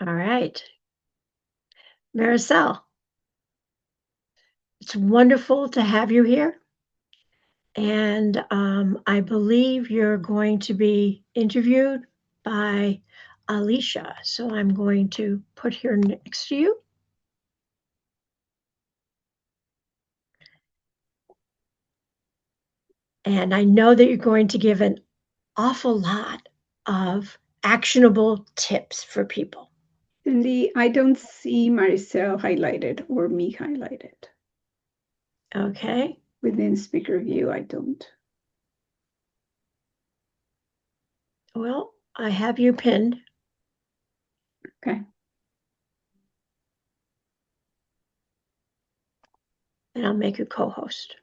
All right. Maricel, it's wonderful to have you here. And I believe you're going to be interviewed by Alicia. So I'm going to put her next to you. And I know that you're going to give an awful lot of actionable tips for people. Cindy, I don't see Maricel highlighted or me highlighted. Okay. Within speaker view, I don't. Well, I have you pinned. Okay. And I'll make you co-host.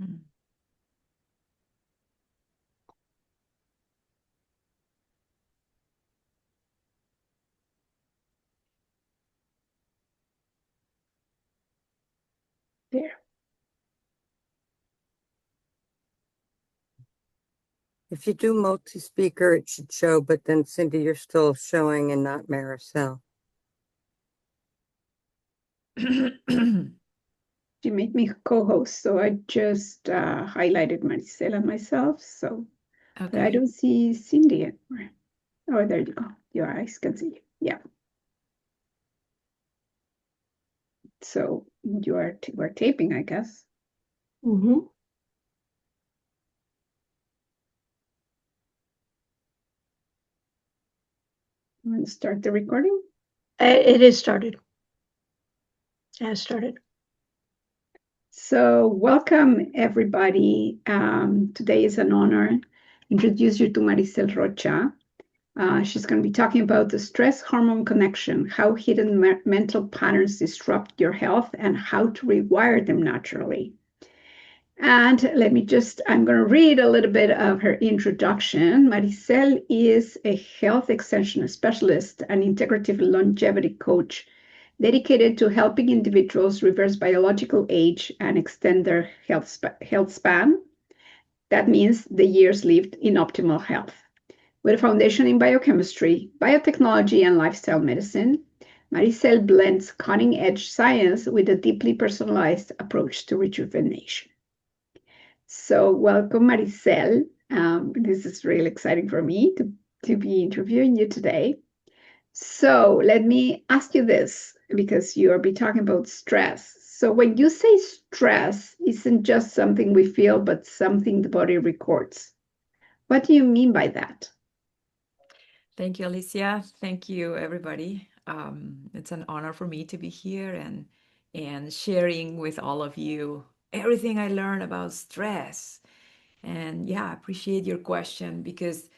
Mm. There. If you do multi-speaker, it should show, but then Cindy, you're still showing and not Maricel. She made me co-host, so I just highlighted Maricel and myself. So but I Okay. don't see Cindy anymore. Oh, there you go. Your eyes can see. Yeah. So we're taping, I guess. Mm-hmm. I'm going to start the recording. It is started. It has started. So welcome, everybody. Today is an honor. Introduce you to Maricel Rocha. She's going to be talking about the stress hormone connection, how hidden mental patterns disrupt your health, and how to rewire them naturally. And I'm going to read a little bit of her introduction. Maricel is a health extension specialist and integrative longevity coach dedicated to helping individuals reverse biological age and extend their health span. That means the years lived in optimal health. With a foundation in biochemistry, biotechnology, and lifestyle medicine, Maricel blends cutting edge science with a deeply personalized approach to rejuvenation. So, welcome, Maricel. This is really exciting for me to be interviewing you today. So, let me ask you this because you'll be talking about stress. So, when you say stress isn't just something we feel, but something the body records, what do you mean by that? Thank you, Alicia. Thank you, everybody. It's an honor for me to be here and sharing with all of you everything I learned about stress. And yeah, I appreciate your question because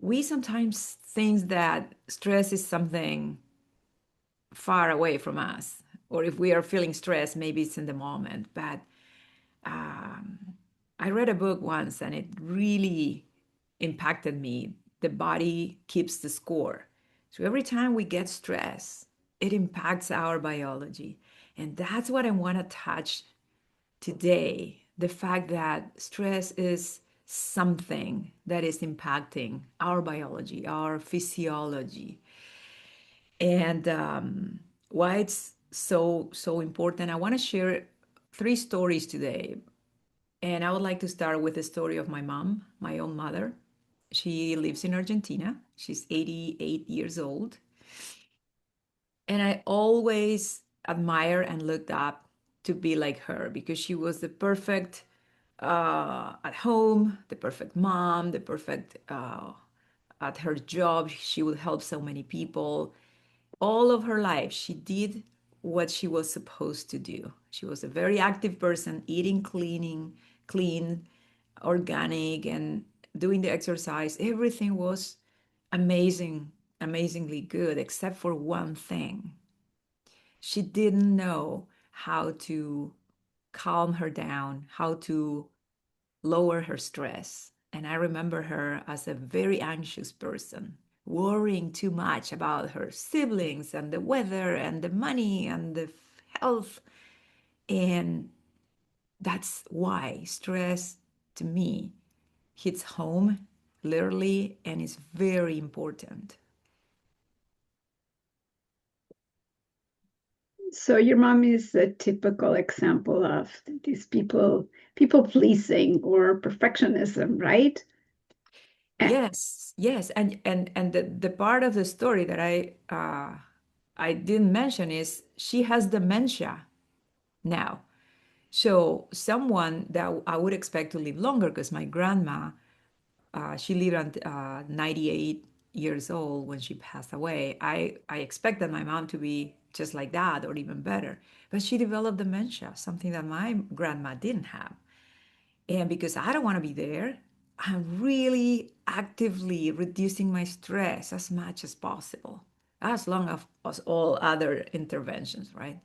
we sometimes think that stress is something far away from us, or if we are feeling stressed, maybe it's in the moment. But um, I read a book once and it really impacted me. The body keeps the score. So every time we get stressed, it impacts our biology. And that's what I want to touch today, the fact that stress is something that is impacting our biology, our physiology. And why it's so important. I want to share three stories today. And I would like to start with the story of my mom, my own mother. She lives in Argentina. She's 88 years old. And I always admire and looked up to be like her because she was the perfect at home, the perfect mom, the perfect at her job. She would help so many people. All of her life, she did what she was supposed to do. She was a very active person, eating clean, organic, and doing the exercise. Everything was amazingly good, except for one thing. She didn't know how to calm her down, how to lower her stress. And I remember her as a very anxious person, worrying too much about her siblings and the weather and the money and the health. And that's why stress to me hits home literally and is very important. So your mom is a typical example of these people pleasing or perfectionism, right? Yes, and the part of the story that I didn't mention is she has dementia now. So someone that I would expect to live longer, because my grandma, she lived at 98 years old when she passed away. I expected my mom to be just like that or even better, but she developed dementia, something that my grandma didn't have. And because I don't want to be there, I'm really actively reducing my stress as much as possible, as long as all other interventions, right?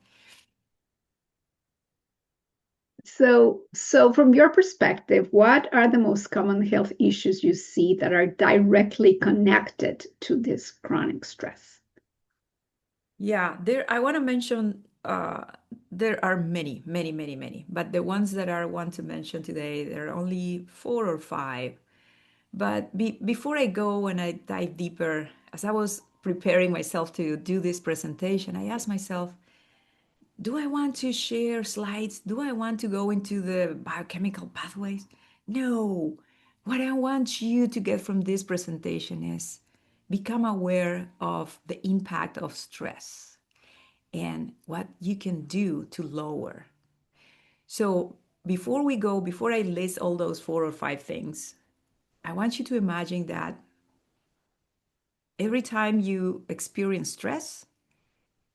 So from your perspective, what are the most common health issues you see that are directly connected to this chronic stress? Yeah, I want to mention there are many, but the ones that I want to mention today, there are only 4 or 5. But before I go and I dive deeper, as I was preparing myself to do this presentation, I asked myself, do I want to share slides? Do I want to go into the biochemical pathways? No. What I want you to get from this presentation is become aware of the impact of stress and what you can do to lower. So before I list all those 4 or 5 things, I want you to imagine that every time you experience stress,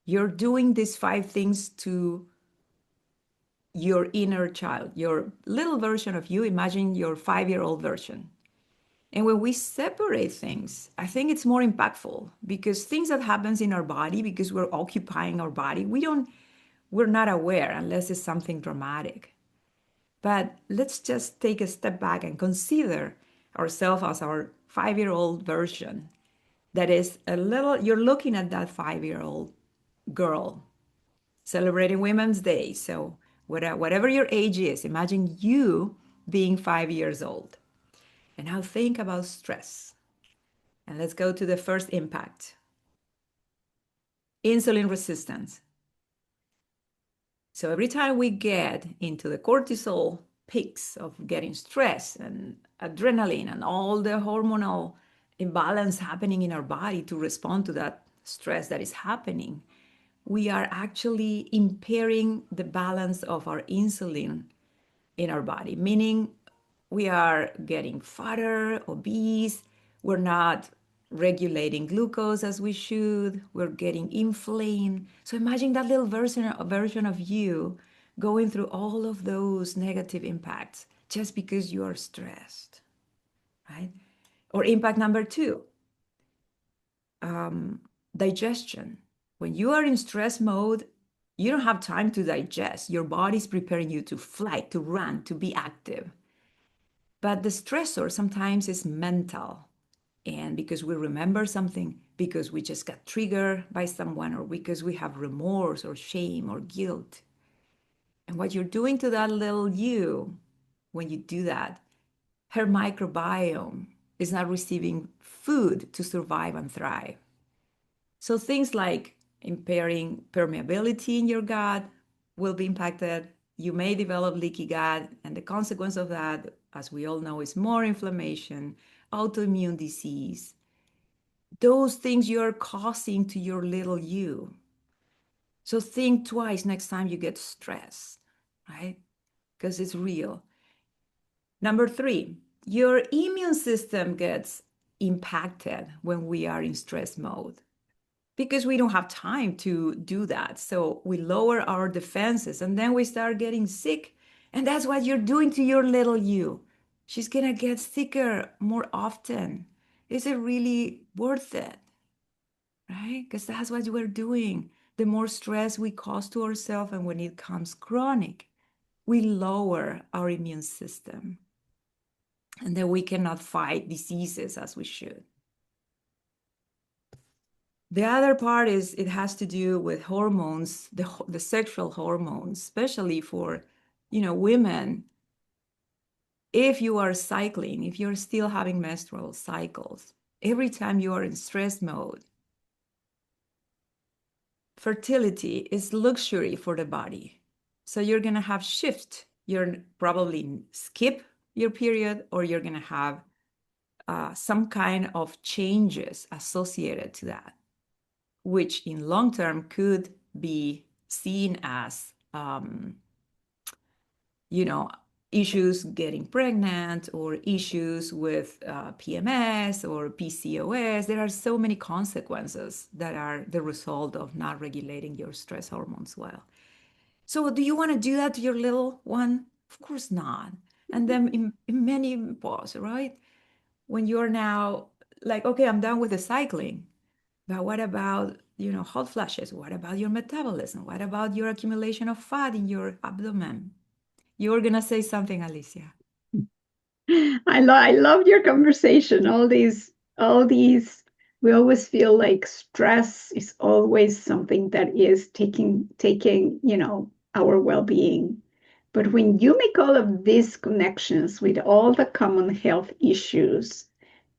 you're doing these 5 things to your inner child, your little version of you. Imagine your 5-year-old version. And when we separate things, I think it's more impactful, because things that happens in our body, because we're occupying our body, we're not aware unless it's something dramatic. But let's just take a step back and consider ourselves as our 5-year-old version. That is you're looking at that 5-year-old girl celebrating Women's Day. So whatever your age is, imagine you being 5 years old. And now think about stress. And let's go to the first impact: insulin resistance. So every time we get into the cortisol peaks of getting stress and adrenaline and all the hormonal imbalance happening in our body to respond to that stress that is happening, we are actually impairing the balance of our insulin in our body, meaning we are getting fatter, obese, we're not regulating glucose as we should, we're getting inflamed. So imagine that little version of you going through all of those negative impacts just because you are stressed, right? Or impact number 2, digestion. When you are in stress mode, you don't have time to digest. Your body's preparing you to fight, to run, to be active. But the stressor sometimes is mental. And because we remember something, because we just got triggered by someone, or because we have remorse or shame or guilt. And what you're doing to that little you when you do that, her microbiome is not receiving food to survive and thrive. So things like impairing permeability in your gut will be impacted. You may develop leaky gut, and the consequence of that, as we all know, is more inflammation, autoimmune disease. Those things you're causing to your little you. So think twice next time you get stressed, right? Because it's real. Number 3, your immune system gets impacted when we are in stress mode, because we don't have time to do that. So we lower our defenses and then we start getting sick. And that's what you're doing to your little you. She's going to get sicker more often. Is it really worth it? Right? Because that's what we're doing. The more stress we cause to ourselves, and when it comes chronic, we lower our immune system. And then we cannot fight diseases as we should. The other part is it has to do with hormones, the sexual hormones, especially for, women. If you are cycling, if you're still having menstrual cycles, every time you are in stress mode, fertility is luxury for the body. So you're going to have shift. You're probably skip your period, or you're going to have some kind of changes associated to that, which in long term could be seen as, issues getting pregnant, or issues with PMS or PCOS. There are so many consequences that are the result of not regulating your stress hormones well. So do you want to do that to your little one? Of course not. And then in many pause, right? When you're now like, okay, I'm done with the cycling, but what about, hot flashes? What about your metabolism? What about your accumulation of fat in your abdomen? You were going to say something, Alicia. I love your conversation. All these, we always feel like stress is always something that is taking, our well-being. But when you make all of these connections with all the common health issues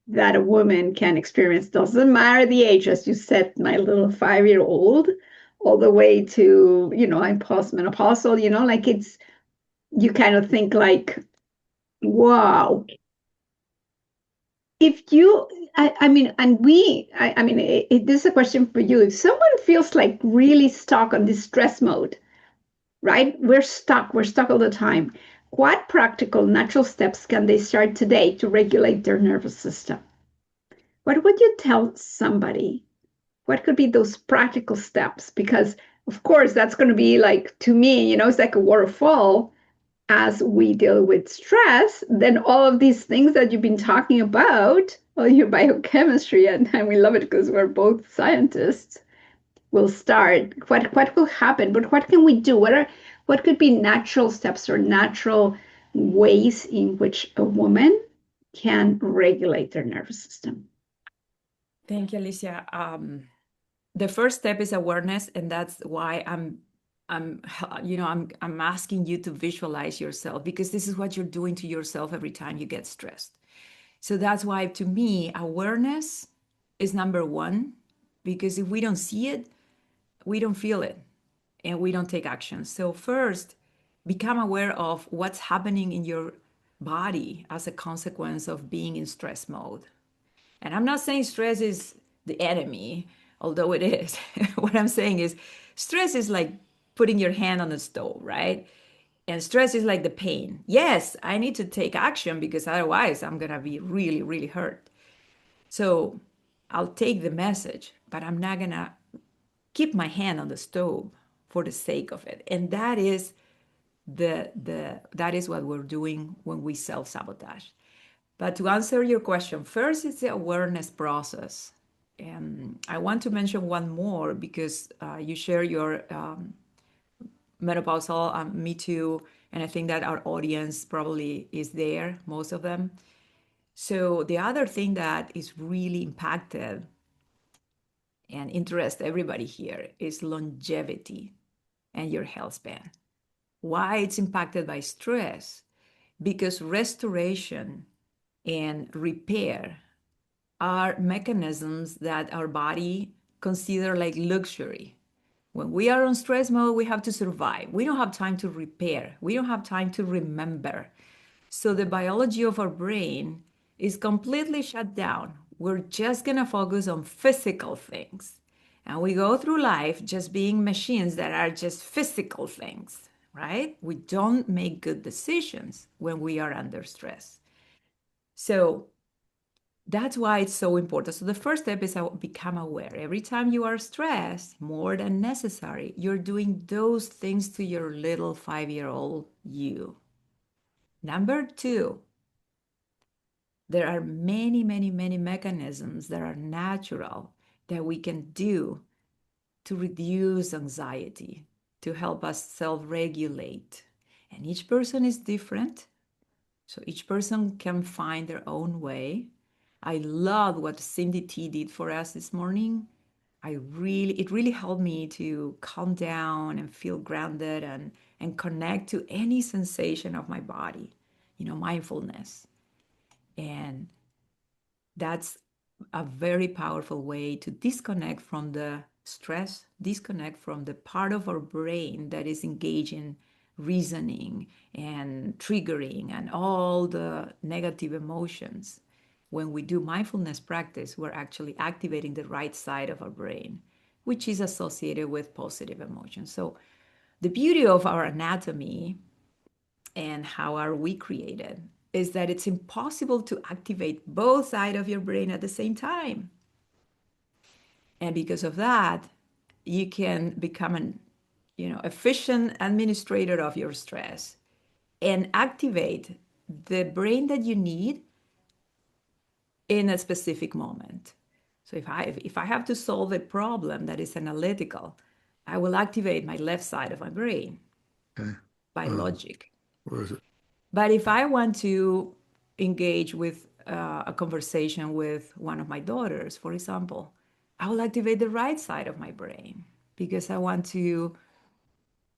that a woman can experience, doesn't matter the age, as you said, my little 5-year-old, all the way to, I'm postmenopausal, like you kind of think like, wow. If you, I mean, and this is a question for you. If someone feels like really stuck on this stress mode, right? We're stuck all the time. What practical, natural steps can they start today to regulate their nervous system? What would you tell somebody? What could be those practical steps? Because, of course, that's going to be like, to me, it's like a waterfall. As we deal with stress, then all of these things that you've been talking about, all your biochemistry, and we love it because we're both scientists, will start. What will happen? But what can we do? What could be natural steps or natural ways in which a woman can regulate their nervous system? Thank you, Alicia. The first step is awareness, and that's why I'm asking you to visualize yourself, because this is what you're doing to yourself every time you get stressed. So that's why, to me, awareness is number one, because if we don't see it, we don't feel it, and we don't take action. So first, become aware of what's happening in your body as a consequence of being in stress mode. And I'm not saying stress is the enemy, although it is. What I'm saying is stress is like putting your hand on the stove, right? And stress is like the pain. Yes, I need to take action, because otherwise I'm going to be really, really hurt. So I'll take the message, but I'm not going to keep my hand on the stove for the sake of it. And that is that is what we're doing when we self-sabotage. But to answer your question, first it's the awareness process. And I want to mention one more, because you share your menopausal, me too, and I think that our audience probably is there, most of them. So the other thing that is really impacted and interest everybody here is longevity and your health span. Why it's impacted by stress? Because restoration and repair are mechanisms that our body consider like luxury. When we are on stress mode, we have to survive. We don't have time to repair. We don't have time to remember. So the biology of our brain is completely shut down. We're just going to focus on physical things. And we go through life just being machines that are just physical things, right? We don't make good decisions when we are under stress. So that's why it's so important. So the first step is become aware. Every time you are stressed, more than necessary, you're doing those things to your little 5-year-old you. Number two, there are many, many, many mechanisms that are natural that we can do to reduce anxiety, to help us self-regulate. And each person is different. So each person can find their own way. I love what Cindy T did for us this morning. It really helped me to calm down and feel grounded and connect to any sensation of my body, mindfulness. And that's a very powerful way to disconnect from the stress disconnect from the part of our brain that is engaged in reasoning and triggering and all the negative emotions. When we do mindfulness practice, we're actually activating the right side of our brain, which is associated with positive emotions. So the beauty of our anatomy and how are we created is that it's impossible to activate both sides of your brain at the same time. And because of that, you can become an efficient administrator of your stress and activate the brain that you need in a specific moment. So if I have to solve a problem that is analytical, I will activate my left side of my brain by logic. Where is it? But if I want to engage with a conversation with one of my daughters, for example, I will activate the right side of my brain because I want to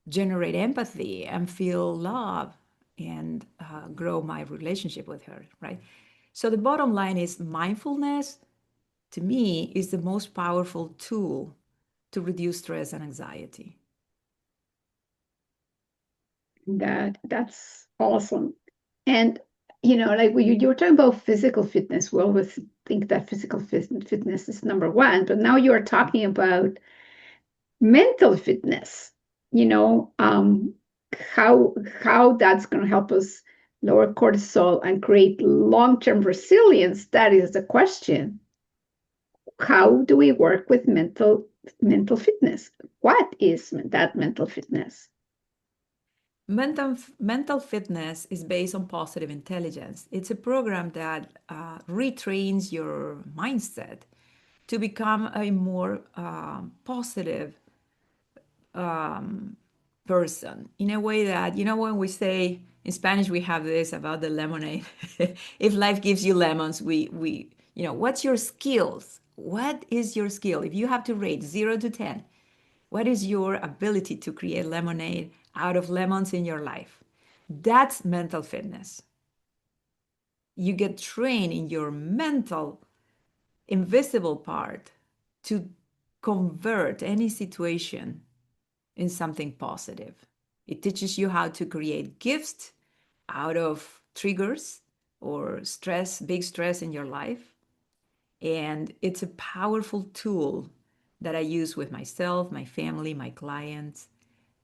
generate empathy and feel love and grow my relationship with her, right? So the bottom line is mindfulness, to me, is the most powerful tool to reduce stress and anxiety. That's awesome. And like when you were talking about physical fitness, we always think that physical fitness is number one, but now you are talking about mental fitness. How that's going to help us lower cortisol and create long-term resilience. That is the question. How do we work with mental fitness? What is that mental fitness? Mental fitness is based on positive intelligence. It's a program that retrains your mindset to become a more positive person in a way that, when we say in Spanish, we have this about the lemonade. If life gives you lemons, what's your skills? What is your skill? If you have to rate 0 to 10, what is your ability to create lemonade out of lemons in your life? That's mental fitness. You get trained in your mental, invisible part to convert any situation in something positive. It teaches you how to create gifts out of triggers or stress, big stress in your life. And it's a powerful tool that I use with myself, my family, my clients,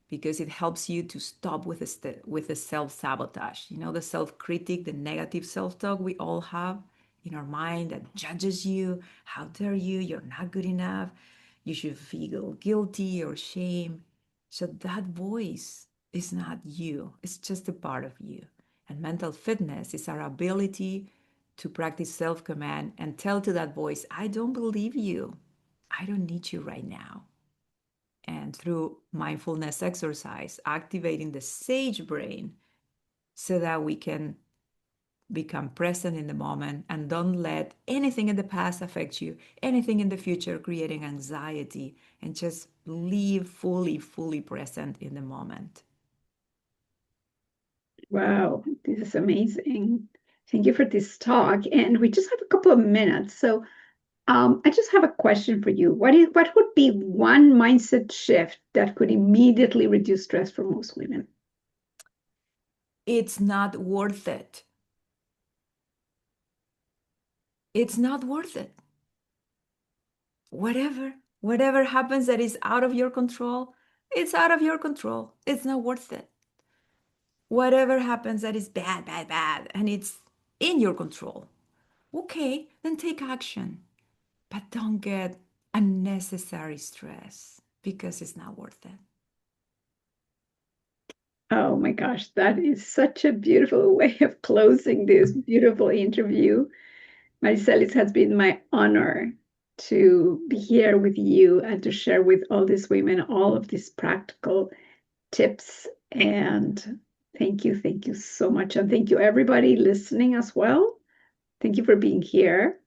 because it helps you to stop with the self-sabotage. The self-critic, the negative self-talk we all have in our mind that judges you. How dare you? You're not good enough. You should feel guilty or shame. So that voice is not you. It's just a part of you. And mental fitness is our ability to practice self-command and tell to that voice, I don't believe you. I don't need you right now. And through mindfulness exercise, activating the sage brain so that we can become present in the moment and don't let anything in the past affect you, anything in the future creating anxiety, and just live fully present in the moment. Wow, this is amazing. Thank you for this talk. And we just have a couple of minutes. So I just have a question for you. What would be one mindset shift that could immediately reduce stress for most women? It's not worth it. It's not worth it. Whatever happens that is out of your control, it's out of your control. It's not worth it. Whatever happens that is bad, and it's in your control, okay, then take action. But don't get unnecessary stress because it's not worth it. Oh my gosh, that is such a beautiful way of closing this beautiful interview. Maricel, it has been my honor to be here with you and to share with all these women all of these practical tips. And thank you so much. And thank you, everybody listening as well. Thank you for being here.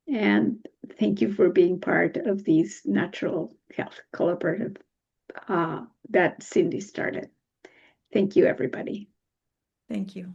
And thank you for being part of this natural health collaborative that Cindy started. Thank you, everybody. Thank you.